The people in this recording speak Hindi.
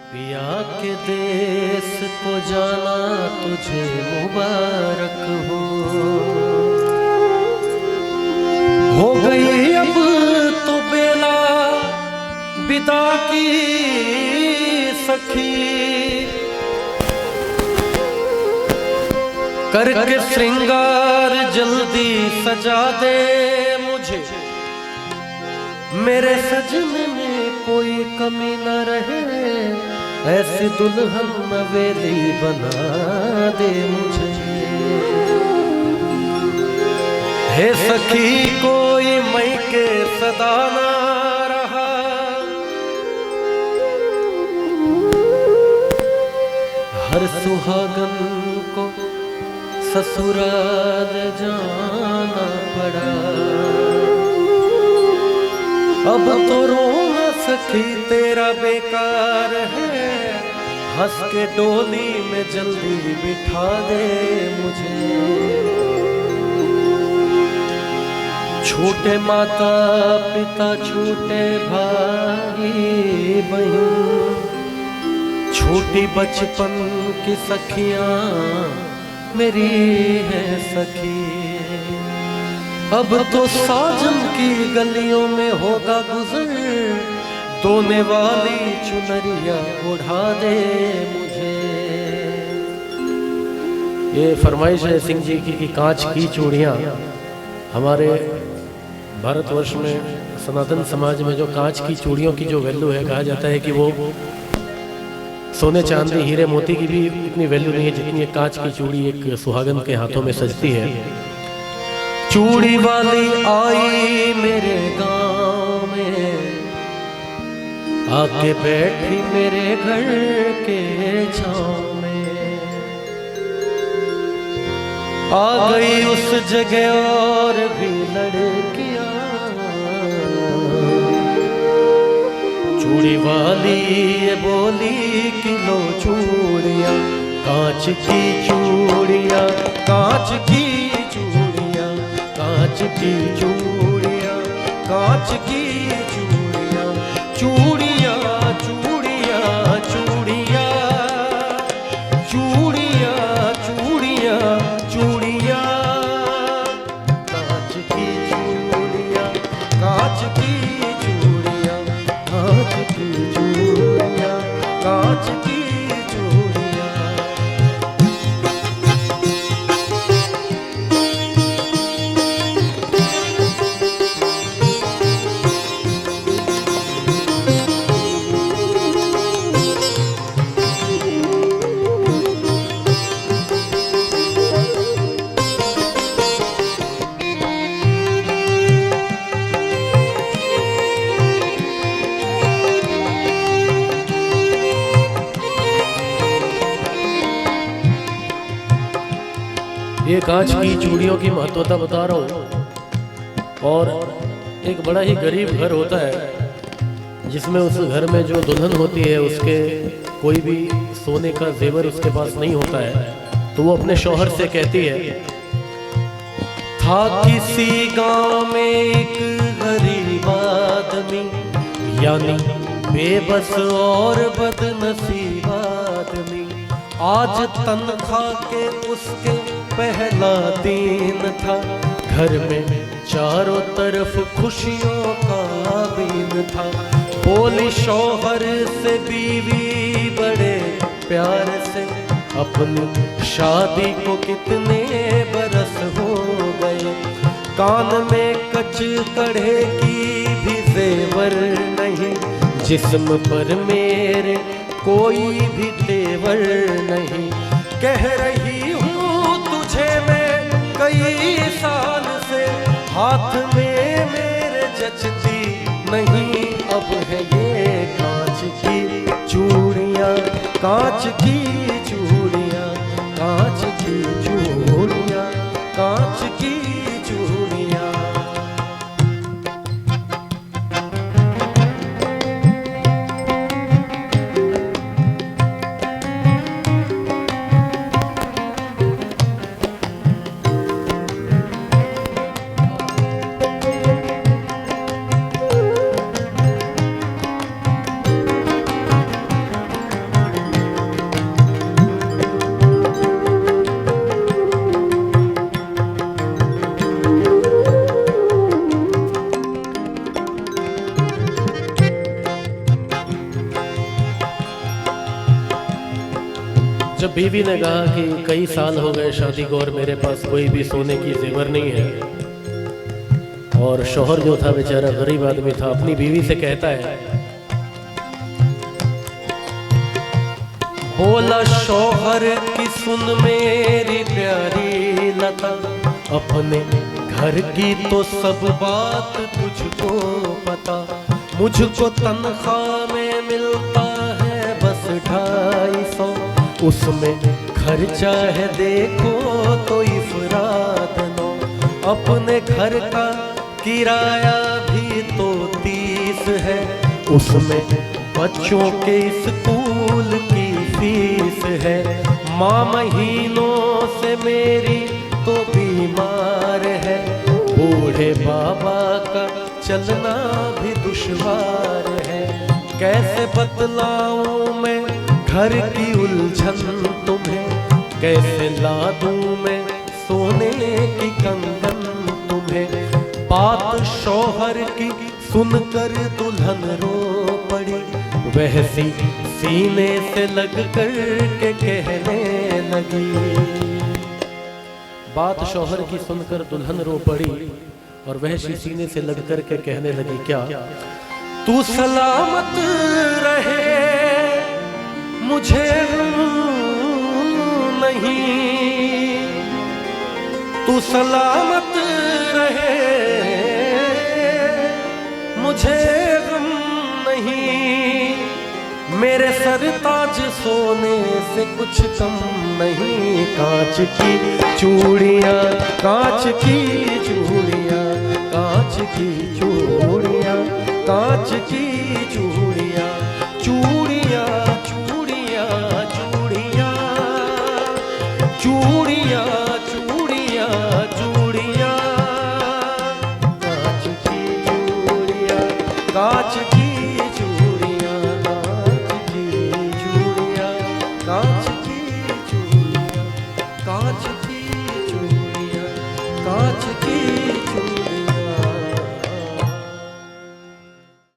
पिया के देश को जाना तुझे मुबारक हो गई अब तो बेला विदा की सखी, करके श्रृंगार जल्दी सजा दे मुझे, मेरे सजन में कोई कमी न रहे, ऐसी दुल्हन नवेली बना दे मुझे। हे सखी कोई मई के सदा ना रहा, हर सुहागन को ससुराल जाना पड़ा, अब तो रोना सखी तेरा बेकार है, हंस के डोली में जल्दी बिठा दे मुझे। छोटे माता पिता छोटे भाई बहन, छोटी बचपन की सखियां मेरी है सखी, अब तो साजन की गलियों में होगा गुजर, दोने वाली चुनरिया उड़ा दे मुझे। ये फरमाइश है सिंह जी की कि कांच की चूड़ियाँ, हमारे भारतवर्ष में सनातन समाज में जो कांच की चूड़ियों की जो वैल्यू है, कहा जाता है कि वो सोने चांदी हीरे मोती की भी इतनी वैल्यू नहीं है जितनी एक कांच की चूड़ी एक सुहागन के हाथों में सजती है। चूड़ी वाली आई मेरे गांव में, आके बैठी मेरे घर के छांव में, आ गई उस जगह और भी लड़कियां, चूड़ी वाली ये बोली किलो चूड़ियाँ, कांच की चूड़ियाँ, कांच की चूड़ियाँ, कांच की चूड़ियाँ, कांच की चूड़ियाँ, चूड़ियाँ चूड़ियाँ चूड़ियाँ चूड़ियाँ चूड़ियाँ चूड़ियाँ, कांच की चूड़ियाँ, कांच की चूड़ियाँ, कांच की चूड़ियाँ, कांच की चूड़ियाँ। ये कांच की चूड़ियों की महत्वता बता रहा हूँ। और एक बड़ा ही गरीब घर होता है जिसमें उस घर में जो दुल्हन होती है उसके कोई भी सोने का जेवर उसके पास नहीं होता है, तो वो अपने शौहर से कहती है, था किसी गांव में एक गरीब आदमी, यानी बेबस और बदनसीब आदमी, आज तनख्वाह के उसके पहला दिन था, घर में चारों तरफ खुशियों का बीन था, बोली शौहर से बीवी बड़े प्यार से, अपनी शादी को कितने बरस हो गए, कान में कच कड़े की भी जेवर नहीं, जिस्म पर मेरे कोई भी तेवर नहीं, कह रही हूँ तुझे मैं कई साल से, हाथ में मेरे जचती नहीं, अब है ये कांच की चूड़ियाँ, कांच की चूड़ियाँ, कांच की चूड़ियाँ, कांच की चूड़ियाँ। जब बीवी ने कहा कि कई साल हो गए शादी को और मेरे पास कोई भी सोने की जेवर नहीं है, और शौहर जो था बेचारा गरीब आदमी था, अपनी बीवी से कहता है, बोला शौहर की सुन मेरी प्यारी लता, अपने घर की तो सब बात तुझको पता, मुझको तनख्वाह में मिलता है बस 250, उसमें खर्चा है देखो तो इफरात नो, अपने घर का किराया भी तो 30 है, उसमें बच्चों के स्कूल की फीस है, माँ महीनों से मेरी तो बीमार है, बूढ़े बाबा का चलना भी दुश्वार है, कैसे बतलाऊं मैं घर की उलझन तुम्हें, कैसे ला दूं मैं सोने की कंगन तुम्हें, बात शौहर की सुनकर दुल्हन रो पड़ी, वैसी सीने से लग कर के कहने लगी। बात शौहर की सुनकर दुल्हन रो पड़ी और वह सीने से लग कर के कहने लगी, क्या? तू सलामत रहे मुझे नहीं, तू सलामत रहे मुझे गम नहीं, मेरे सर ताज सोने से कुछ कम नहीं, कांच की चूड़ियाँ, कांच की चूड़ियाँ, कांच की चूड़ियाँ, कांच की चूड़ियाँ,